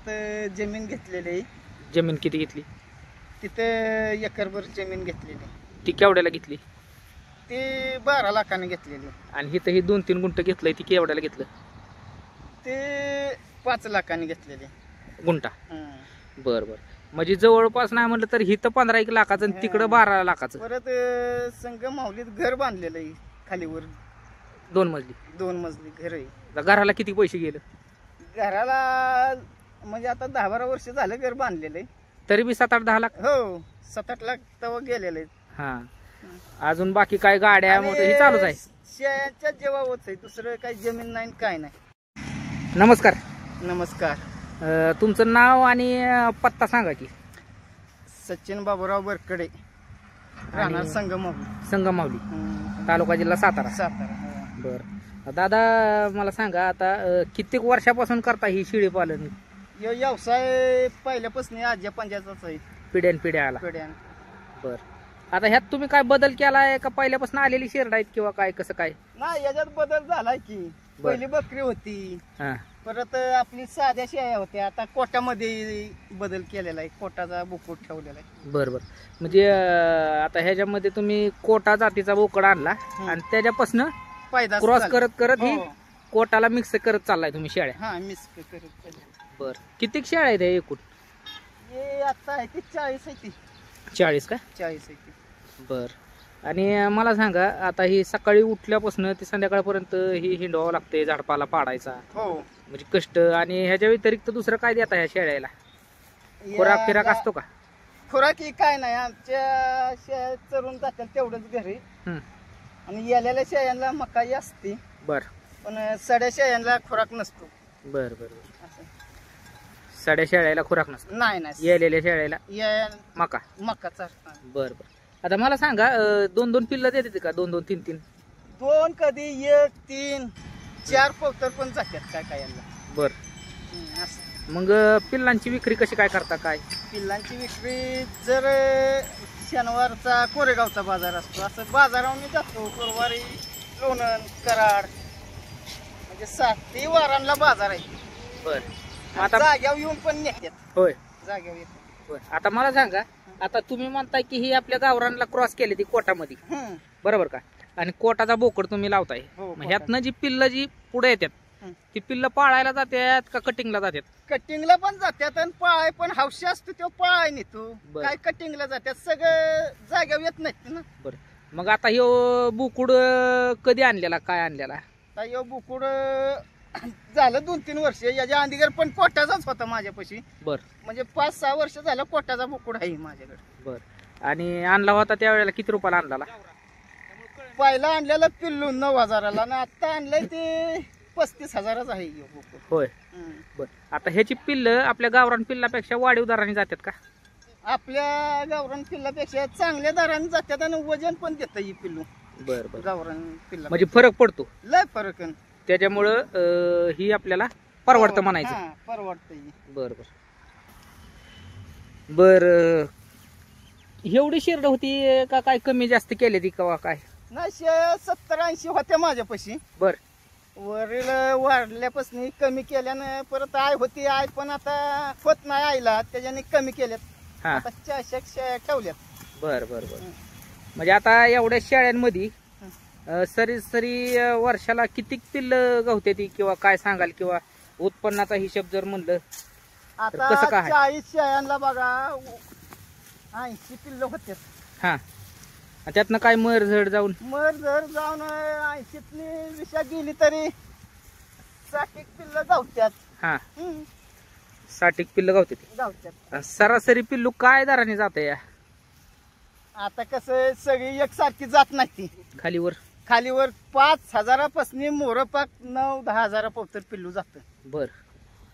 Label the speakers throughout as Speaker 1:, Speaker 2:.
Speaker 1: शेतात जमीन घेतलेली आहे.
Speaker 2: जमीन किती घेतली?
Speaker 1: तिथं एकरभर जमीन घेतलेली.
Speaker 2: ती केवढ्याला घेतली?
Speaker 1: ते 12 लाखाने घेतलेली.
Speaker 2: आणि इथं ही 2-3 गुंठ घेतलंय ती केवढ्याला घेतलं?
Speaker 1: ते 5 लाखाने घेतलेली
Speaker 2: गुंठा. बर बर. म्हणजे जवळपास नाही म्हटलं तर इथं 15-1 लाखाचं आणि तिकडं 12 लाखाचं.
Speaker 1: परत संघ माऊलीत घर बांधलेलं आहे खालीवर
Speaker 2: 2 मजली.
Speaker 1: 2 मजली घर आहे.
Speaker 2: घराला किती पैसे गेले?
Speaker 1: घराला म्हणजे आता 10-12 वर्ष झालं घर बांधलेलं आहे.
Speaker 2: तरी बी 7-8-10 लाख.
Speaker 1: हो 7-8 लाख तेव्हा गेलेले आहेत.
Speaker 2: हा. अजून बाकी काय गाड्या मोठं हे चालूच आहे.
Speaker 1: शेळ्यांच्या जेव्हा आहे, दुसरं काही जमीन नाही काय नाही.
Speaker 2: नमस्कार.
Speaker 1: नमस्कार.
Speaker 2: तुमचं नाव आणि पत्ता सांगा की.
Speaker 1: सचिन बाबूराव बरकडे, राहणार संगमावली.
Speaker 2: संगमावली, तालुका जिल्हा सातारा.
Speaker 1: सातारा.
Speaker 2: बर दादा, मला सांगा आता कित्येक वर्षापासून करता ही शेळी पालन?
Speaker 1: व्यवसाय पहिल्यापासून आज्या पंजाचाच आहे.
Speaker 2: पिढ्यान पिढ्या आला.
Speaker 1: पिढ्यान.
Speaker 2: बर. आता ह्यात तुम्ही काय बदल केलाय का पहिल्यापासून आलेली शेरड आहेत किंवा काय कसं काय?
Speaker 1: नाही, याच्यात बदल झालाय की. पहिली बकरी होती, परत आपली साध्या शेळ्या होत्या. आता कोटामध्ये बदल केलेला आहे, कोटाचा बोकड ठेवलेला आहे.
Speaker 2: बर बर. म्हणजे आता ह्याच्यामध्ये तुम्ही कोटा जातीचा बोकड आणला आणि त्याच्यापासून क्रॉस करत करत ही कोटाला मिक्स करत चाललाय तुम्ही शेळ्या?
Speaker 1: हा, मिक्स करत.
Speaker 2: बर. किती शेळ्या आहेत एकूण?
Speaker 1: हे आता आहे ती 40 आहे. ती
Speaker 2: 40 का?
Speaker 1: 40 आहे.
Speaker 2: बर. आणि मला सांगा आता ही सकाळी उठल्यापासून ते संध्याकाळपर्यंत ही हिंडवावं लागते, झाडपाला पाडायचा.
Speaker 1: हो.
Speaker 2: म्हणजे कष्ट. आणि ह्याच्या व्यतिरिक्त दुसरं काय देता ह्या शेळ्याला? खुराक फिराक असतो का?
Speaker 1: खुराक ही काय नाही, आमच्या शेळ्या चरून जातात तेवढंच घरी. आणि यालेल्या शेळ्यांना मकाई असते.
Speaker 2: बर. पण
Speaker 1: सड्या शेळ्यांना खुराक नसतो.
Speaker 2: बर बर. सड्या शेळ्याला खुराक नसतो? नाही नाही. यालेल्या शेळ्याला मका
Speaker 1: मकाचा.
Speaker 2: बर बर. आता मला सांगा 2-2 पिल्लं देते का? 2-2 3-3?
Speaker 1: 2 कधी 1 3 4 पवतर पण जातात काय काय यांना.
Speaker 2: बर. मग पिल्लांची विक्री कशी काय करता? काय
Speaker 1: पिल्लांची विक्री जर शनिवारचा कोरेगावचा बाजार असतो, असं बाजारावर जातो. गुरुवारी लोणंद, कराड, म्हणजे 7 वारांना बाजार आहे.
Speaker 2: बर.
Speaker 1: आता जाग्यावर येऊन पण नेतात.
Speaker 2: होय,
Speaker 1: जाग्यावर येतात.
Speaker 2: आता मला सांगा, आता तुम्ही म्हणताय की ही आपल्या गावरानला क्रॉस केली ती कोटामध्ये, बरोबर का? आणि कोटाचा बोकड तुम्ही लावताय. ह्यातनं जी पिल्ल जी पुढे येतात ती पिल्ल पाळायला जातात का कटिंगला जातात?
Speaker 1: कटिंगला पण जातात आणि पाळाय पण हौशी असतो तो पाळाय नेतो. काय कटिंगला जातात, सगळं जाग्यावर येत नाही ना.
Speaker 2: बरं. मग आता ह्यो बोकुड कधी आणलेला, काय आणलेला?
Speaker 1: ह्यो बोकुड झालं 2-3 वर्ष. याच्या आधीगर पण कोटाचाच होता माझ्यापाशी.
Speaker 2: बर.
Speaker 1: म्हणजे 5-6 वर्ष झालं कोटाचा बोकुड आहे माझ्याकडे.
Speaker 2: बर. आणि आणला होता त्यावेळेला किती रुपयाला आणला?
Speaker 1: पहिला आणलेला पिल्लू 9,000ला आणि आता आणलंय ते 35,000च आहे बोकुड.
Speaker 2: होय. बर. आता ह्याची पिल्ल आपल्या गावरान पिल्लापेक्षा वाढीव दराने जातात का?
Speaker 1: आपल्या गावरान पिल्लापेक्षा चांगल्या दराने जातात आणि वजन पण देत ही पिल्लू.
Speaker 2: बर बर.
Speaker 1: गावरान पिल्ला
Speaker 2: म्हणजे फरक पडतो, लय
Speaker 1: फरक.
Speaker 2: त्याच्यामुळं ही आपल्याला परवडतं म्हणायचं.
Speaker 1: परवडतं.
Speaker 2: बर बर. बर. एवढी शेरड होती का काय कमी जास्त केली ती का काय?
Speaker 1: नाही, 70-80 होत्या माझ्यापाशी.
Speaker 2: बर.
Speaker 1: वरील वाढल्यापासून कमी केल्यानं परत आय होती. आय पण आता होत नाही आईला, त्याच्याने कमी केल्यात. आता 400 शेळ्या ठेवल्यात. बर बर बर.
Speaker 2: म्हणजे आता एवढ्या शेळ्यांमध्ये सरी वर्षाला किती पिल्ल गावते ती किंवा काय सांगाल? किंवा उत्पन्नाचा हिशोब जर म्हणलं
Speaker 1: आता
Speaker 2: कसं काय?
Speaker 1: 40 शेळ्यांना बघा 80 पिल्ल होते.
Speaker 2: हा. त्यातनं काय मर झड जाऊन
Speaker 1: 80तली विषा गेली तरी 60 पिल्ल गावत्यात.
Speaker 2: हा. 60 पिल्ल गावतात. सरासरी पिल्लू काय दराने जाते या?
Speaker 1: आता कसं सगळी एकसारखी जात नाही ती.
Speaker 2: खालीवर
Speaker 1: 5,000पासून मोर पाक 9-10 हजारापर्यंत पिल्लू जात.
Speaker 2: बर.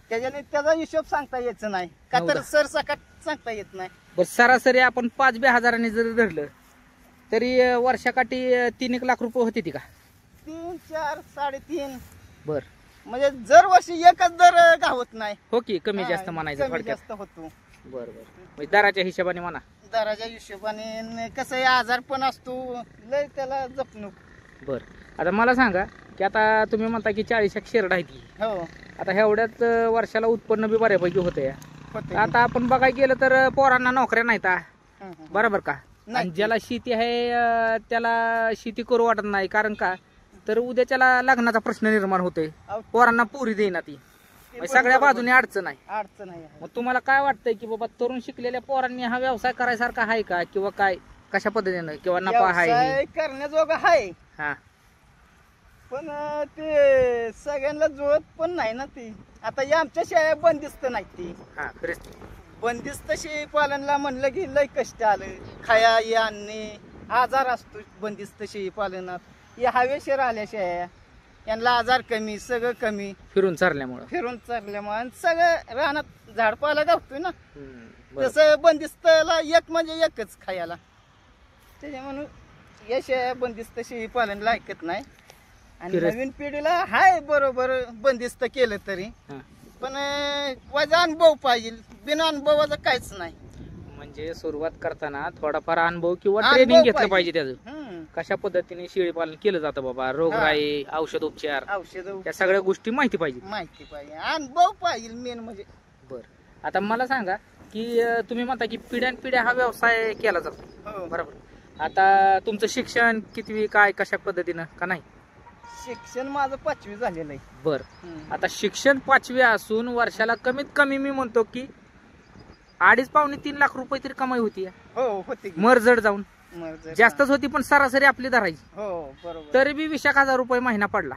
Speaker 1: त्याच्याने त्याचा हिशोब सांगता यायचं नाही का, तर सरसकट सांगता येत नाही.
Speaker 2: बर. सरासरी आपण 5-2 हजारांनी जर धरलं तरी वर्षाकाठी 3-1 लाख रुपये होते ती का?
Speaker 1: 3, 4, 3.5.
Speaker 2: बर.
Speaker 1: म्हणजे जर वर्षी एकच दर गावत नाही.
Speaker 2: हो की, कमी जास्त म्हणायचं
Speaker 1: जास्त होतो.
Speaker 2: बर बर. म्हणजे दराच्या हिशोबाने म्हणा.
Speaker 1: दराच्या हिशोबाने कसं आजार पण असतो, लय त्याला जपणूक.
Speaker 2: बर. आता मला सांगा की आता तुम्ही म्हणता की 40 शेरड आहे ती,
Speaker 1: हो
Speaker 2: आता एवढ्यात वर्षाला उत्पन्न बी बऱ्यापैकी होतं या.
Speaker 1: होते.
Speaker 2: आता आपण बघायला गेलं तर पोरांना नोकऱ्या नाहीत
Speaker 1: हं.
Speaker 2: बरोबर का?
Speaker 1: नाही.
Speaker 2: आणि ज्याला शेती आहे त्याला शेती करू वाटत नाही, कारण का तर उद्याच्याला लग्नाचा प्रश्न निर्माण होतोय,
Speaker 1: अहो,
Speaker 2: पोरांना पुरी देईना ती,
Speaker 1: ते पण
Speaker 2: सगळ्या
Speaker 1: बरोबर.
Speaker 2: बाजूने अडचण आहे.
Speaker 1: अडचण आहे.
Speaker 2: मग तुम्हाला काय वाटतंय की बाबा तरुण शिकलेल्या पोरांनी हा व्यवसाय करायसारखा आहे का, किंवा काय कशा पद्धतीनं, किंवा नफा आहे?
Speaker 1: व्यवसाय करण्याजोगा आहे,
Speaker 2: हा
Speaker 1: पण ते सगळ्यांना जुळत पण नाही ना ती. आता या आमच्या शाळा बंदिस्त नाही ती,
Speaker 2: हा खरेच.
Speaker 1: बंदिस्त शेळी पालनला म्हणलं की लय कष्ट आलं, खाया ये आणणे, आजार असतो बंदिस्त शेळी पालनात. हे हवेशीर आल्या शेळ्या, यांना आजार कमी, सगळं कमी,
Speaker 2: फिरून चालल्यामुळं.
Speaker 1: फिरून चालल्यामुळे सगळं रानात झाडपाला गावतोय ना.
Speaker 2: बरं.
Speaker 1: तसं बंदिस्तला एक म्हणजे एकच खायला, त्याच्या म्हणून या शेळ्या बंदिस्त शेळी पालनला ऐकत नाही. आणि
Speaker 2: फिरत-
Speaker 1: नवीन पिढीला हाय बरोबर बंदिस्त केलं तरी,
Speaker 2: हा.
Speaker 1: पण माझा अनुभव पाहिजे, बिना अनुभवाचा काहीच नाही.
Speaker 2: म्हणजे सुरुवात करताना थोडाफार अनुभव किंवा
Speaker 1: अनुभव
Speaker 2: ट्रेनिंग घेतलं
Speaker 1: पाहिजे.
Speaker 2: पाहिजे त्याचं,
Speaker 1: हम्म.
Speaker 2: कशा पद्धतीने शेळी पालन केलं जातं बाबा, रोगराई, औषध उपचार,
Speaker 1: औषध
Speaker 2: या सगळ्या गोष्टी माहिती पाहिजे.
Speaker 1: माहिती पाहिजे, अनुभव पाहिजे मेन म्हणजे.
Speaker 2: बर, आता मला सांगा की तुम्ही म्हणता की पिढ्यानपिढ्या हा व्यवसाय केला जातो,
Speaker 1: हो.
Speaker 2: बरोबर. आता तुमचं शिक्षण कितवी, काय, कशा पद्धतीनं का नाही?
Speaker 1: शिक्षण माझं 5वी झालेलं आहे.
Speaker 2: बर,
Speaker 1: हम्म.
Speaker 2: आता शिक्षण 5वी असून वर्षाला कमीत कमी मी म्हणतो की 2.5-3 लाख रुपये तरी कमाई होती,
Speaker 1: हो होते की.
Speaker 2: मरजड जाऊन
Speaker 1: मर्ज-
Speaker 2: जास्तच होती, पण सरासरी आपली धरायची
Speaker 1: हो बरोबर,
Speaker 2: तरी बी 20,000 रुपये महिना पडला,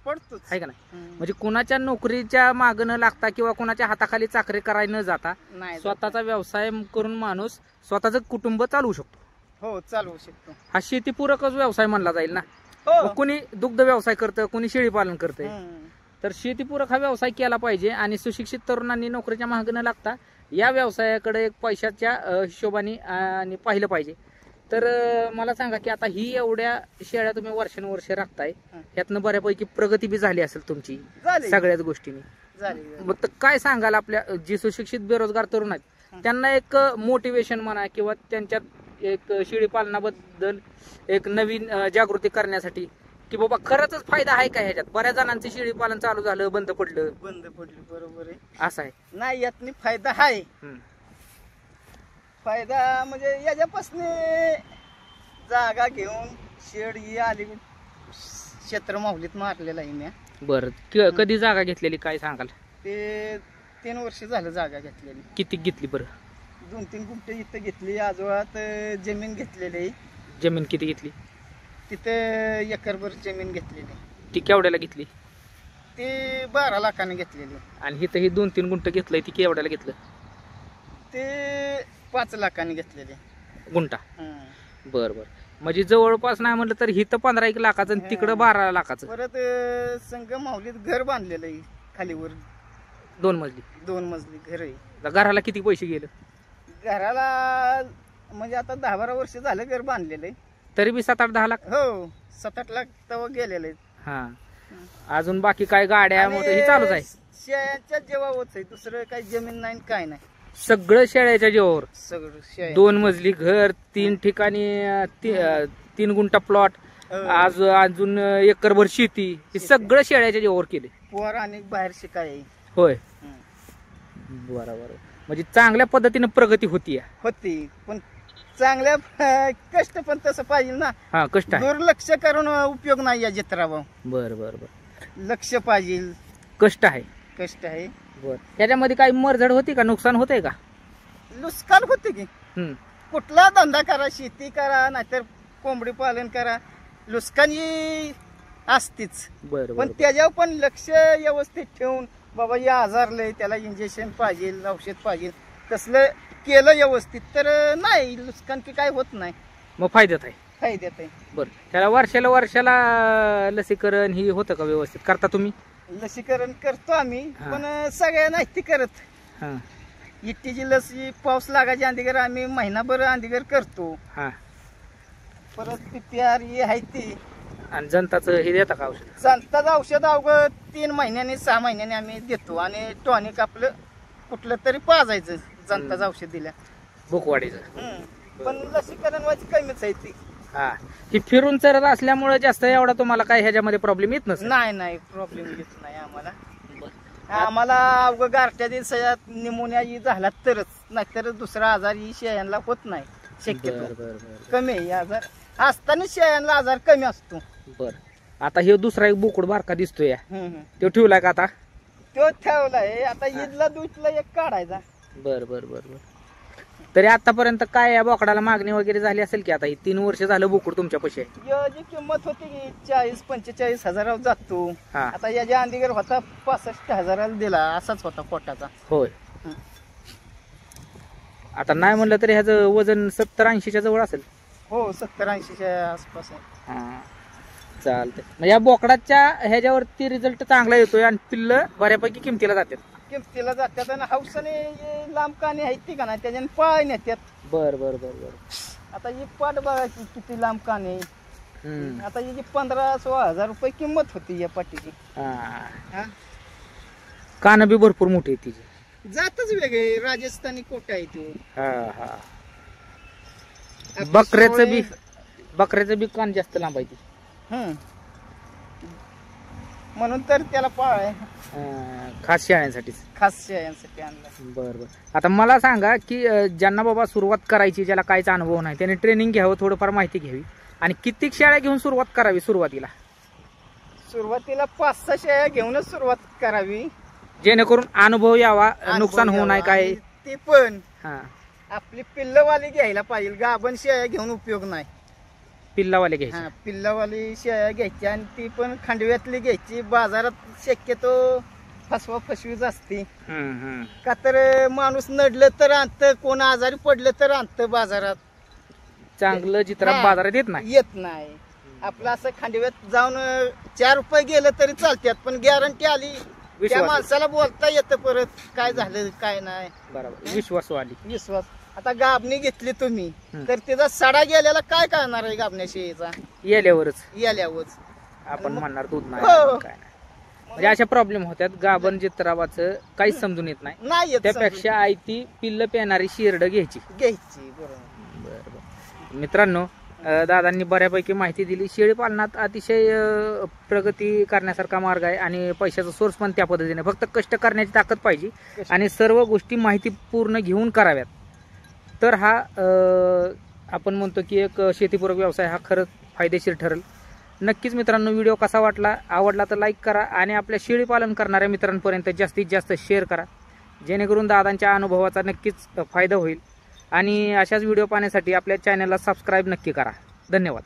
Speaker 1: पडतोच.
Speaker 2: आहे का नाही?
Speaker 1: हम्म.
Speaker 2: म्हणजे कुणाच्या नोकरीच्या मागं न लागता किंवा कुणाच्या हाताखाली चाकरी करायला न जाता
Speaker 1: नाही
Speaker 2: स्वतःचा व्यवसाय करून माणूस स्वतःचं कुटुंब चालवू शकतो.
Speaker 1: हो चालवू शकतो.
Speaker 2: हा शेतीपूरकच व्यवसाय म्हणला जाईल ना.
Speaker 1: हो.
Speaker 2: मग कुणी दुग्ध व्यवसाय करतं, कुणी शेळी पालन करतंय,
Speaker 1: हम्म.
Speaker 2: तर शेतीपूरक हा व्यवसाय केला पाहिजे. आणि सुशिक्षित तरुणांनी नोकरीच्या मागे न लागता या व्यवसायाकडे एक पैशाच्या हिशोबाने आणि पाहिलं पाहिजे. तर मला सांगा की आता ही एवढ्या शेळ्या तुम्ही वर्षानुवर्ष राखताय, यातनं बऱ्यापैकी प्रगती बी झाली असेल तुमची
Speaker 1: झाली
Speaker 2: सगळ्याच गोष्टींनी.
Speaker 1: झाली.
Speaker 2: मग तर काय सांगाल आपल्या जे सुशिक्षित बेरोजगार तरुण आहेत त्यांना एक मोटिवेशन म्हणा, किंवा त्यांच्यात एक शेळी पालनाबद्दल एक नवीन जागृती करण्यासाठी, की बाबा खरंच फायदा आहे का ह्याच्यात? बऱ्याच जणांचं शेळी पालन चालू झालं, बंद पडलं,
Speaker 1: बंद पडली, बरोबर आहे.
Speaker 2: असं आहे.
Speaker 1: नाही यातनी फायदा आहे.
Speaker 2: हम्म.
Speaker 1: फायदा म्हणजे याच्यापासून जागा घेऊन शेड ही आली, क्षेत्र माहुलीत मारलेलं आहे मी.
Speaker 2: बरं, कधी जागा घेतलेली काय सांगाल?
Speaker 1: ते 3 वर्ष झालं जागा घेतलेली.
Speaker 2: किती घेतली बरं?
Speaker 1: 2-3 गुंठे इथं घेतली, आजोळात जमीन घेतलेली आहे.
Speaker 2: जमीन किती घेतली?
Speaker 1: तिथं एकरभर जमीन घेतलेली.
Speaker 2: ती केवढ्याला घेतली?
Speaker 1: ती 12 लाखाने घेतलेली.
Speaker 2: आणि इथं ही 2-3 गुंठ घेतलंय, ती केवढ्याला घेतलं?
Speaker 1: ते 5 लाखाने घेतलेली.
Speaker 2: गुंठा.
Speaker 1: हं.
Speaker 2: बरं बरं, म्हणजे जवळपास नाही म्हणलं तर हिथं 15-1 लाखाचं आणि तिकडं 12 लाखाचं.
Speaker 1: परत संघ माहुलीत घर बांधलेलं आहे, खालीवर
Speaker 2: 2 मजली.
Speaker 1: 2 मजली घर आहे.
Speaker 2: आता घराला किती पैसे गेले?
Speaker 1: घराला म्हणजे आता 10-12 वर्ष झालं घर बांधलेलं आहे.
Speaker 2: तरी बी 7-8-10 लाख.
Speaker 1: हो 7-8 लाख तेव्हा गेलेले आहेत.
Speaker 2: हा, अजून बाकी काय गाड्या मोठं हे चालूच आहे.
Speaker 1: शेळ्यांच्या जेव्हाच आहे, दुसरं काही जमीन नाही काय नाही,
Speaker 2: सगळं शेळ्याच्या जीवावर.
Speaker 1: सगळं शेळ्या.
Speaker 2: 2 मजली घर, 3 ठिकाणी 3 गुंठा प्लॉट, अजून एकरभर शेती, हे सगळं शेळ्याच्या जीवावर केले.
Speaker 1: पोर आणि बाहेर शिकाय.
Speaker 2: होय,
Speaker 1: हं.
Speaker 2: बरोबर. म्हणजे चांगल्या पद्धतीने प्रगती होती.
Speaker 1: होती, पण चांगल्या कष्ट पण तसं पाहिजे ना.
Speaker 2: हा, कष्ट आहे.
Speaker 1: दुर्लक्ष करून उपयोग नाही या जत्रावर.
Speaker 2: बरं बरं बरं,
Speaker 1: लक्ष पाहिजे,
Speaker 2: कष्ट आहे.
Speaker 1: कष्ट आहे.
Speaker 2: बर, त्याच्यामध्ये काही मरझड होती का, नुकसान होतंय का?
Speaker 1: नुकसान होते की.
Speaker 2: हम्म.
Speaker 1: कुठला धंदा करा, शेती करा नाहीतर कोंबडी पालन करा, नुकसानी असतीच.
Speaker 2: बरं
Speaker 1: पण
Speaker 2: बरं
Speaker 1: त्याच्यावर पण लक्ष व्यवस्थित ठेवून, बाबा या आजारलंय त्याला इंजेक्शन पाहिजे, औषध पाहिजे, तसलं केलं व्यवस्थित तर नाही नुकसान की काय होत नाही,
Speaker 2: मग फायद्यात आहे.
Speaker 1: फायद्यात आहे.
Speaker 2: बरं, त्याला वर्षाला लसीकरण ही होतं का व्यवस्थित? करता तुम्ही?
Speaker 1: लसीकरण करतो आम्ही,
Speaker 2: हा.
Speaker 1: पण सगळ्या नाही ती करत.
Speaker 2: हा
Speaker 1: इट्टीची लस ही पाऊस लागायच्या अंधीगर आम्ही महिनाभर अंधीगर करतो.
Speaker 2: हा.
Speaker 1: परत PPR ही आहे ती.
Speaker 2: आणि जनताचं हे देता का औषध?
Speaker 1: जनताचं औषध अवघड 3 महिन्यांनी 6 महिन्यांनी आम्ही देतो. आणि टॉनिक आपलं कुठलं तरी पाजायचं जनताचं औषध दिल्या.
Speaker 2: भूकवाडीचं.
Speaker 1: पण लसीकरण व्हायची कमीच आहे ती.
Speaker 2: हा ही फिरून चरत असल्यामुळे जास्त एवढा तुम्हाला काय ह्याच्यामध्ये प्रॉब्लेम येत नसेल.
Speaker 1: नाही प्रॉब्लेम येत नाही आम्हाला अवघं गारठ्या दिवसात निमोनिया झाला तरच, नाहीतर दुसरा आजार ही शेळ्यांना होत नाही शक्यतो. कमी आहे आजार असताना शेळ्यांना आजार कमी असतो.
Speaker 2: बर आता हे दुसरा एक बोकड बारका दिसतोय तो ठेवलाय का आता?
Speaker 1: तो ठेवलाय आता ईदला दूधला एक काढायचा.
Speaker 2: बर बर बर बर तरी आतापर्यंत काय या बोकडाला मागणी वगैरे झाली असेल की? आता ही 3 वर्ष झालं बोकड तुमच्या पैसे
Speaker 1: जी किंमत होती की 40-45 हजारावर जातो. आता याच्या अंधीगर होता 65 हजाराला दिला, असाच होता पोटाचा.
Speaker 2: होय आता नाही म्हणलं तरी ह्याचं वजन 70-80च्या जवळ असेल.
Speaker 1: हो 70-80च्या आसपास आहे.
Speaker 2: हा चालतंय. मग या बोकडाच्या ह्याच्यावरती रिझल्ट चांगला येतोय आणि पिल्ल बऱ्यापैकी किमतीला जातात.
Speaker 1: किमतीला जातात आणि हौसाने लांब काने आहेत ती का नाही त्याच्याने पाय नेत्यात.
Speaker 2: बर बर बर बर
Speaker 1: आता ही पाट बघायची किती लांब काने. आता ही 15-16 हजार रुपये किंमत होती या पाटीची.
Speaker 2: कान बी भरपूर मोठी आहे तिची.
Speaker 1: जातच वेगळे राजस्थानी कोटा आहे ती.
Speaker 2: बकऱ्याचं बी कान जास्त लांब आहे ती.
Speaker 1: म्हणून तर त्याला पाळ आहे
Speaker 2: खास शेळ्यांसाठी.
Speaker 1: खास शेळ्यांसाठी आणलं.
Speaker 2: बर बर आता मला सांगा की ज्यांना बाबा सुरुवात करायची, ज्याला काहीच अनुभव नाही, त्याने ट्रेनिंग घ्यावं, थोडंफार माहिती घ्यावी आणि किती शेळ्या घेऊन सुरुवात करावी? सुरुवातीला
Speaker 1: 5-6 शेळ्या घेऊनच सुरुवात करावी
Speaker 2: जेणेकरून अनुभव यावा, नुकसान होऊ नये काय.
Speaker 1: ते पण आपली पिल्लवाली घ्यायला पाहिजे. गाभण शेळ्या घेऊन उपयोग नाही.
Speaker 2: पिल्लावाले घ्यायचे.
Speaker 1: पिल्लावाली शेळ्या घ्यायची आणि ती पण खांडव्यातली घ्यायची. बाजारात शक्यतो फसवा फसवीच असते. का तर माणूस नडलं तर आणत, कोण आजारी पडलं तर आणत. बाजारात
Speaker 2: चांगलं चित्र बाजारात येत
Speaker 1: नाही. आपलं असं खांडव्यात जाऊन 4 रुपये गेलं तरी चालतात, पण गॅरंटी आली त्या माणसाला बोलता येतं परत काय झालं काय नाही.
Speaker 2: बरोबर विश्वास.
Speaker 1: आता गाबणी घेतली तुम्ही तर त्याचा सडा गेलेला काय करणार आहे गाबण्या शेळीचा? याल्यावरच
Speaker 2: आपण म्हणणार दूध नाही काय नाही. म्हणजे अशा प्रॉब्लेम होत्यात. गाभण चित्रावाचं काहीच समजून येत नाही. त्यापेक्षा आई ती पिल्ल पेणारी शिरड घ्यायची. बरोबर मित्रांनो, दादांनी बऱ्यापैकी माहिती दिली. शेळी पालनात अतिशय प्रगती करण्यासारखा मार्ग आहे आणि पैशाचा सोर्स पण त्या पद्धतीने. फक्त कष्ट करण्याची ताकद पाहिजे आणि सर्व गोष्टी माहिती पूर्ण घेऊन कराव्यात. तर हा आपण म्हणतो की एक शेतीपूरक व्यवसाय हा खरंच फायदेशीर ठरेल. नक्कीच मित्रांनो, व्हिडिओ कसा वाटला, आवडला तर लाईक करा आणि आपल्या शेळी पालन करणाऱ्या मित्रांपर्यंत जास्तीत जास्त शेअर करा, जेणेकरून दादांच्या अनुभवाचा नक्कीच फायदा होईल. आणि अशाच व्हिडिओ पाहण्यासाठी आपल्या चॅनलला सबस्क्राईब नक्की करा. धन्यवाद.